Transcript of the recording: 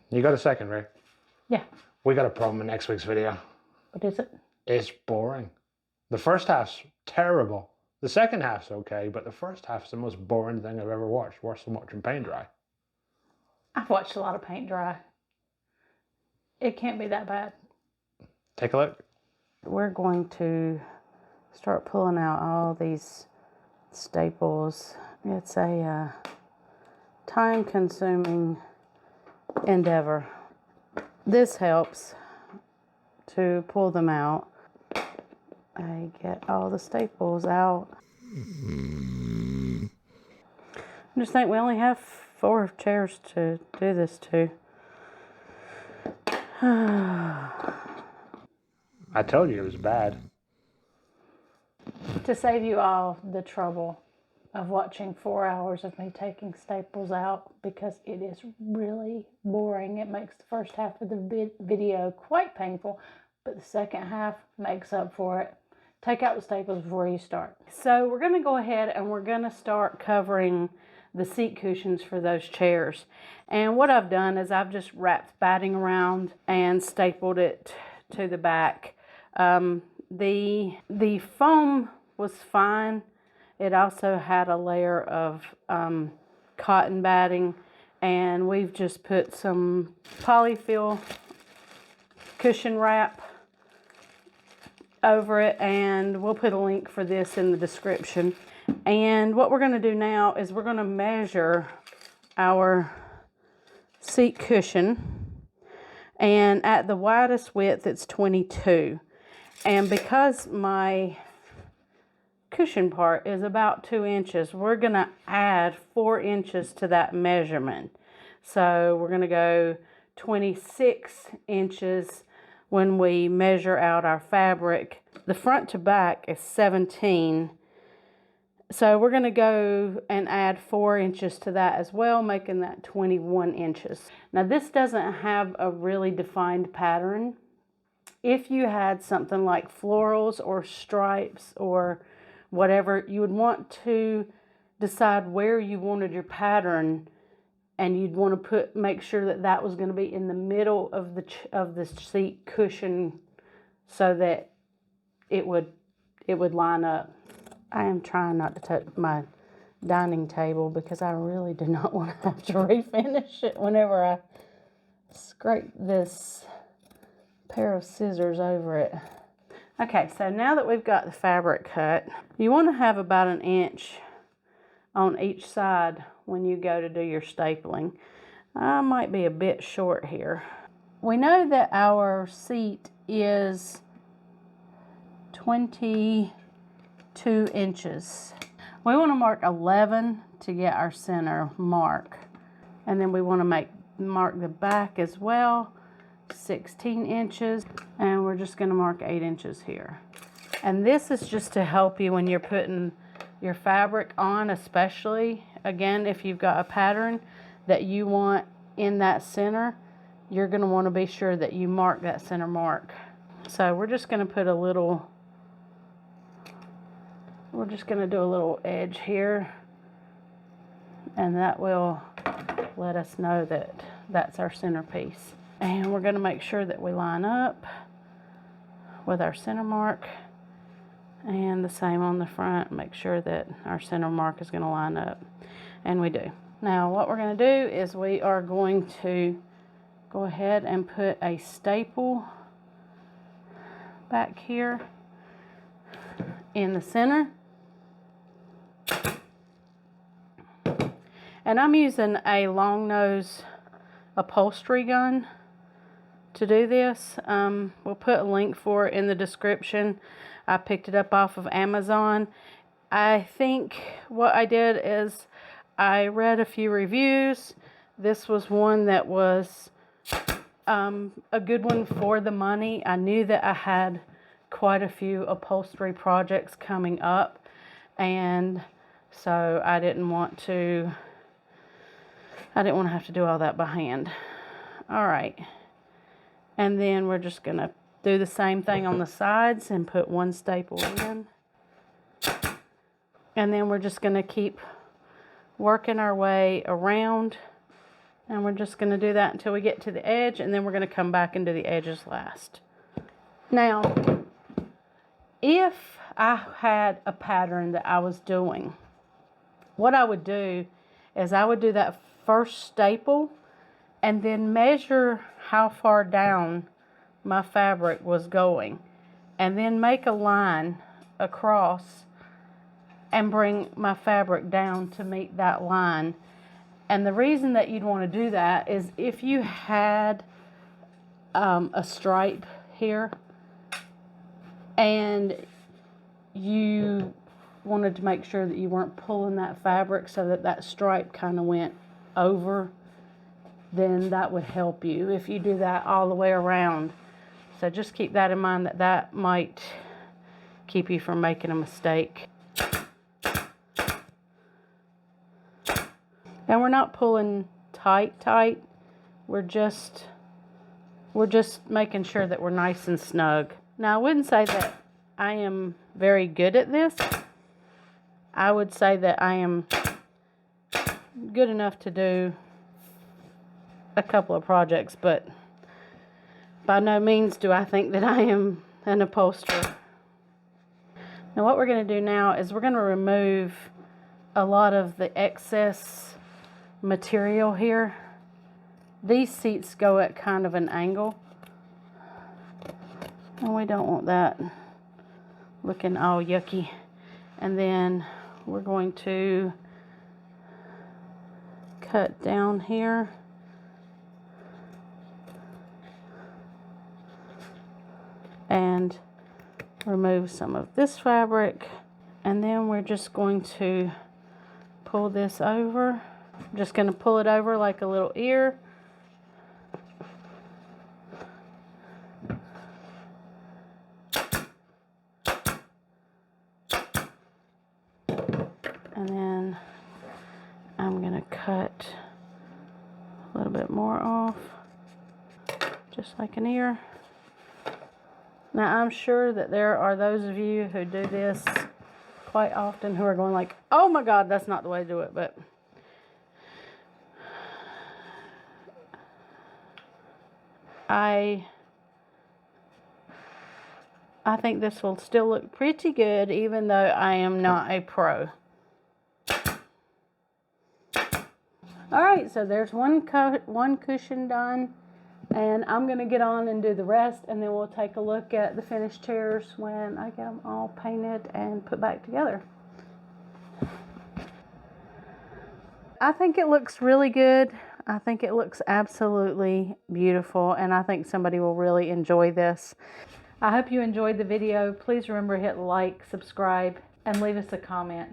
You got a second, Ray? Yeah. We got a problem in next week's video. What is it? It's boring. The first half's terrible. The second half's okay, but the first half's the most boring thing I've ever watched, worse than watching paint dry. I've watched a lot of paint dry. It can't be that bad. Take a look. We're going to start pulling out all these staples. It's a time-consuming endeavor. This helps to pull them out. I get all the staples out. I just think we only have 4 chairs to do this to. I told you it was bad. To save you all the trouble of watching 4 hours of me taking staples out, because it is really boring. It makes the first half of the video quite painful, but the second half makes up for it. Take out the staples before you start. So we're going to go ahead and we're going to start covering the seat cushions for those chairs. And what I've done is I've just wrapped batting around and stapled it to the back. The foam was fine. It also had a layer of cotton batting, and we've just put some polyfill cushion wrap over it, and we'll put a link for this in the description. And what we're going to do now is we're going to measure our seat cushion, and at the widest width it's 22, and because my cushion part is about 2 inches, we're going to add 4 inches to that measurement. So we're going to go 26 inches when we measure out our fabric. The front to back is 17. So we're going to go and add 4 inches to that as well, making that 21 inches. Now this doesn't have a really defined pattern. If you had something like florals or stripes or whatever, you would want to decide where you wanted your pattern, and you'd want to make sure that that was going to be in the middle of the seat cushion so that it would line up. I am trying not to touch my dining table because I really do not want to have to refinish it whenever I scrape this pair of scissors over it. Okay, so now that we've got the fabric cut, you want to have about 1 inch on each side when you go to do your stapling. I might be a bit short here. We know that our seat is 22 inches. We want to mark 11 to get our center mark. And then we want to mark the back as well, 16 inches. And we're just going to mark 8 inches here. And this is just to help you when you're putting your fabric on, especially, again, if you've got a pattern that you want in that center, you're going to want to be sure that you mark that center mark. So we're just going to put we're just going to do a little edge here, and that will let us know that that's our centerpiece. And we're going to make sure that we line up with our center mark, and the same on the front. Make sure that our center mark is going to line up, and we do. Now what we're going to do is we are going to go ahead and put a staple back here in the center. And I'm using a long nose upholstery gun to do this. We'll put a link for it in the description. I picked it up off of Amazon. I think what I did is I read a few reviews. This was one that was a good one for the money. I knew that I had quite a few upholstery projects coming up, and so I didn't want to have to do all that by hand. All right. And then we're just going to do the same thing on the sides and put 1 staple in. And then we're just going to keep working our way around And we're just going to do that until we get to the edge, and then we're going to come back and do the edges last. Now, if I had a pattern that I was doing, what I would do is I would do that first staple and then measure how far down my fabric was going, and then make a line across and bring my fabric down to meet that line. And the reason that you'd want to do that is if you had a stripe here and you wanted to make sure that you weren't pulling that fabric so that that stripe kind of went over, then that would help you if you do that all the way around. So just keep that in mind, that that might keep you from making a mistake. And we're not pulling tight. We're just making sure that we're nice and snug. Now, I wouldn't say that I am very good at this. I would say that I am good enough to do a couple of projects, but by no means do I think that I am an upholsterer. Now, what we're going to do now is we're going to remove a lot of the excess material here. These seats go at kind of an angle, and we don't want that looking all yucky. And then we're going to cut down here and remove some of this fabric, and then we're just going to pull this over. I'm just going to pull it over like a little ear. And then I'm going to cut a little bit more off, just like an ear. Now, I'm sure that there are those of you who do this quite often who are going like, oh my God, that's not the way to do it. But I think this will still look pretty good, even though I am not a pro. All right, so there's one cushion done, and I'm going to get on and do the rest, and then we'll take a look at the finished chairs when I get them all painted and put back together. I think it looks really good. I think it looks absolutely beautiful, and I think somebody will really enjoy this. I hope you enjoyed the video. Please remember to hit like, subscribe, and leave us a comment.